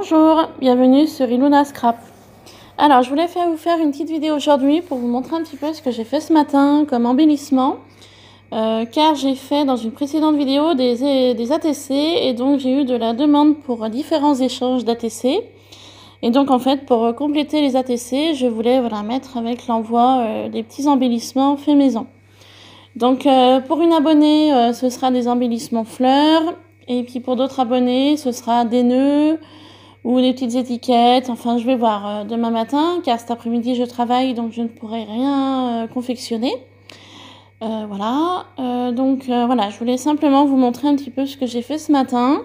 Bonjour, bienvenue sur Iluna Scrap. Alors, je voulais vous faire une petite vidéo aujourd'hui pour vous montrer un petit peu ce que j'ai fait ce matin comme embellissement. Car j'ai fait dans une précédente vidéo des ATC et donc j'ai eu de la demande pour différents échanges d'ATC. Et donc en fait, pour compléter les ATC, je voulais mettre avec l'envoi des petits embellissements faits maison. Donc pour une abonnée, ce sera des embellissements fleurs. Et puis pour d'autres abonnés, ce sera des nœuds ou des petites étiquettes. Enfin, je vais voir demain matin, car cet après-midi, je travaille, donc je ne pourrai rien confectionner. Voilà, je voulais simplement vous montrer un petit peu ce que j'ai fait ce matin.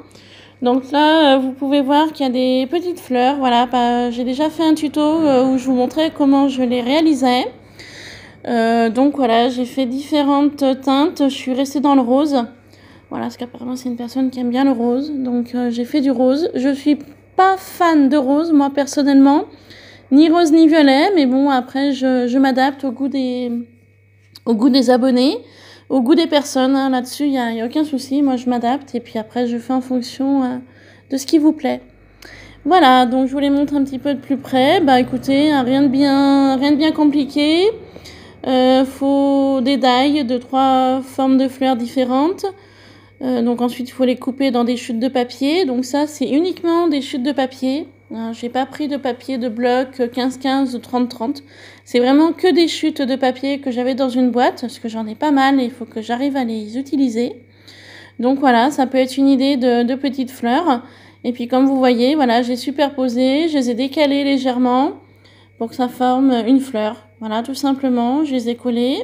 Donc là, vous pouvez voir qu'il y a des petites fleurs. Voilà, j'ai déjà fait un tuto où je vous montrais comment je les réalisais. Donc voilà, j'ai fait différentes teintes. Je suis restée dans le rose. Voilà, parce qu'apparemment c'est une personne qui aime bien le rose. Donc j'ai fait du rose. Je suis pas fan de rose, moi personnellement. Ni rose ni violet. Mais bon, après je m'adapte au goût des abonnés, au goût des personnes. Hein. Là-dessus, il y a aucun souci. Moi, je m'adapte et puis après, je fais en fonction de ce qui vous plaît. Voilà, donc je vous les montre un petit peu de plus près. Bah écoutez, rien de bien compliqué. Faut des die de 3 formes de fleurs différentes. Donc ensuite, il faut les couper dans des chutes de papier. Donc ça, c'est uniquement des chutes de papier. J'ai pas pris de papier de bloc 15-15 ou 30-30. C'est vraiment que des chutes de papier que j'avais dans une boîte, parce que j'en ai pas mal et il faut que j'arrive à les utiliser. Donc voilà, ça peut être une idée de petites fleurs. Et puis comme vous voyez, voilà, j'ai superposé, je les ai décalées légèrement pour que ça forme une fleur. Voilà, tout simplement, je les ai collées.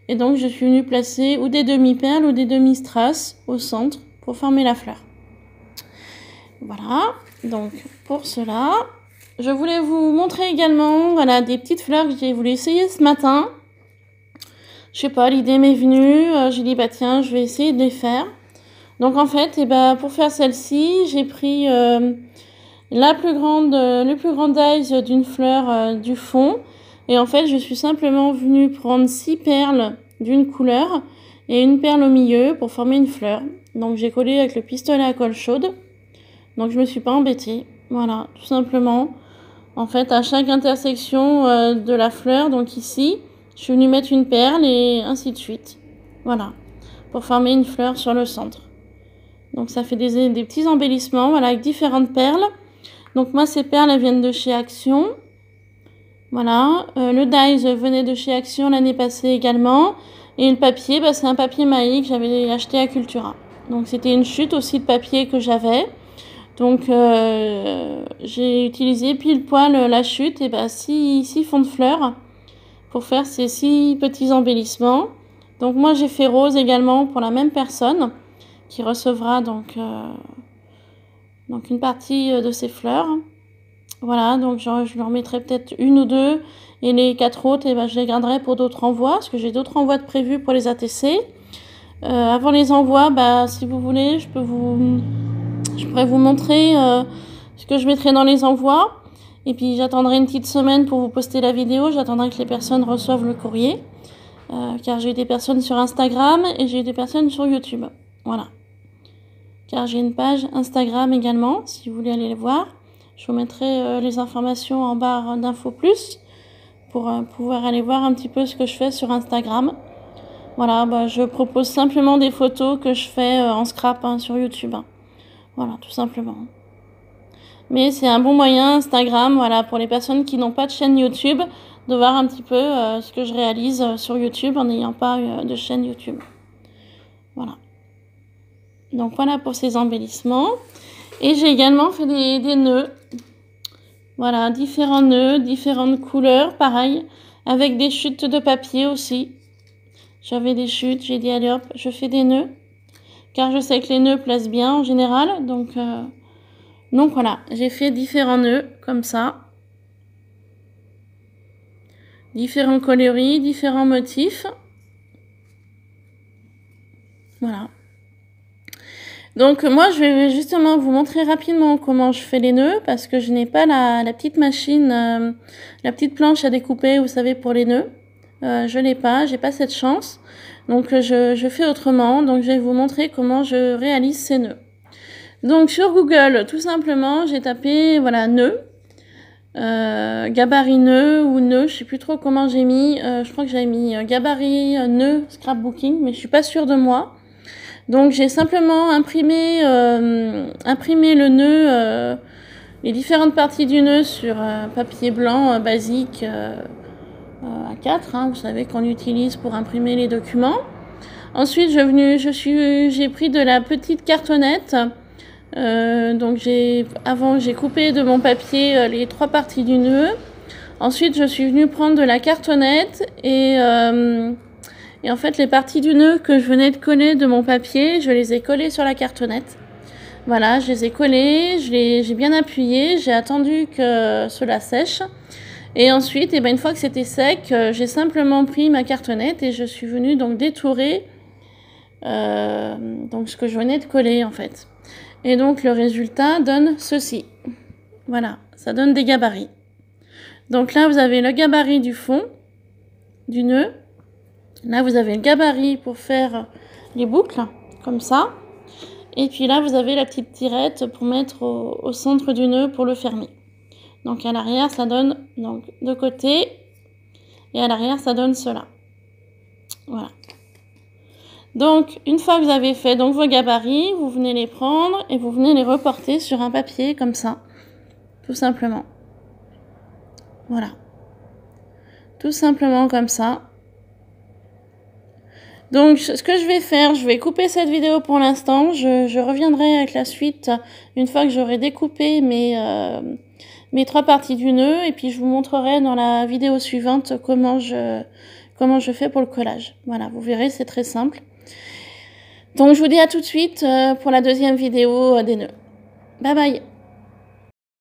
Et donc je suis venue placer ou des demi-perles ou des demi-strass au centre pour former la fleur. Voilà, donc pour cela, je voulais vous montrer également des petites fleurs que j'ai voulu essayer ce matin. Je sais pas, l'idée m'est venue, j'ai dit bah tiens, je vais essayer de les faire. Donc en fait, pour faire celle-ci, j'ai pris le plus grand dies d'une fleur du fond. Et en fait, je suis simplement venue prendre 6 perles d'une couleur et une perle au milieu pour former une fleur. Donc j'ai collé avec le pistolet à colle chaude. Donc je me suis pas embêtée. Voilà, tout simplement. En fait, à chaque intersection de la fleur, donc ici, je suis venue mettre une perle et ainsi de suite. Voilà, pour former une fleur sur le centre. Donc ça fait des petits embellissements, voilà, avec différentes perles. Donc moi, ces perles, elles viennent de chez Action. Voilà, le dies venait de chez Action l'année passée également. Et le papier, c'est un papier maï que j'avais acheté à Cultura. Donc c'était une chute aussi de papier que j'avais. Donc j'ai utilisé pile poil la chute et 6 fonds de fleurs pour faire ces 6 petits embellissements. Donc moi j'ai fait rose également pour la même personne qui recevra donc une partie de ces fleurs. Voilà, donc je leur mettrai peut-être une ou deux et les 4 autres je les garderai pour d'autres envois parce que j'ai d'autres envois de prévus pour les ATC. Avant les envois, si vous voulez, je pourrais vous montrer ce que je mettrai dans les envois. Et puis j'attendrai une petite semaine pour vous poster la vidéo. J'attendrai que les personnes reçoivent le courrier. Car j'ai eu des personnes sur Instagram et j'ai eu des personnes sur YouTube. Voilà. Car j'ai une page Instagram également, si vous voulez aller les voir. Je vous mettrai les informations en barre d'infos plus pour pouvoir aller voir un petit peu ce que je fais sur Instagram. Voilà, je propose simplement des photos que je fais en scrap sur YouTube. Voilà, tout simplement. Mais c'est un bon moyen, Instagram, voilà, pour les personnes qui n'ont pas de chaîne YouTube, de voir un petit peu ce que je réalise sur YouTube en n'ayant pas de chaîne YouTube. Voilà. Donc voilà pour ces embellissements. Et j'ai également fait des nœuds. Voilà, différents nœuds, différentes couleurs, pareil, avec des chutes de papier aussi. J'avais des chutes, j'ai dit allez hop, je fais des nœuds. Car je sais que les nœuds plaisent bien en général, donc voilà, j'ai fait différents nœuds comme ça. Différents coloris, différents motifs. Voilà. Donc moi, je vais justement vous montrer rapidement comment je fais les nœuds parce que je n'ai pas la petite machine, la petite planche à découper, vous savez, pour les nœuds. Je l'ai pas, j'ai pas cette chance. Donc je fais autrement. Donc je vais vous montrer comment je réalise ces nœuds. Donc sur Google, tout simplement, j'ai tapé voilà nœud, gabarit nœud ou nœud, je sais plus trop comment j'ai mis. Je crois que j'avais mis gabarit nœud scrapbooking, mais je suis pas sûre de moi. Donc j'ai simplement imprimé le nœud, les différentes parties du nœud sur papier blanc basique A4, hein, vous savez qu'on utilise pour imprimer les documents. Ensuite j'ai pris de la petite cartonnette. Donc j'ai coupé de mon papier les 3 parties du nœud. Ensuite je suis venue prendre de la cartonnette et en fait les parties du nœud que je venais de coller de mon papier, je les ai collées sur la cartonnette. Voilà, je les ai collées, j'ai bien appuyé, j'ai attendu que cela sèche. Et ensuite, une fois que c'était sec, j'ai simplement pris ma cartonnette et je suis venue donc détourer donc ce que je venais de coller en fait. Et donc le résultat donne ceci. Voilà, ça donne des gabarits. Donc là, vous avez le gabarit du fond du nœud. Là, vous avez le gabarit pour faire les boucles, comme ça. Et puis là, vous avez la petite tirette pour mettre au centre du nœud pour le fermer. Donc à l'arrière, ça donne donc de côté. Et à l'arrière, ça donne cela. Voilà. Donc, une fois que vous avez fait donc, vos gabarits, vous venez les prendre et vous venez les reporter sur un papier comme ça. Tout simplement. Voilà. Tout simplement comme ça. Donc, ce que je vais faire, je vais couper cette vidéo pour l'instant. Je reviendrai avec la suite une fois que j'aurai découpé mes 3 parties du nœud. Et puis, je vous montrerai dans la vidéo suivante comment je fais pour le collage. Voilà, vous verrez, c'est très simple. Donc, je vous dis à tout de suite pour la deuxième vidéo des nœuds. Bye bye!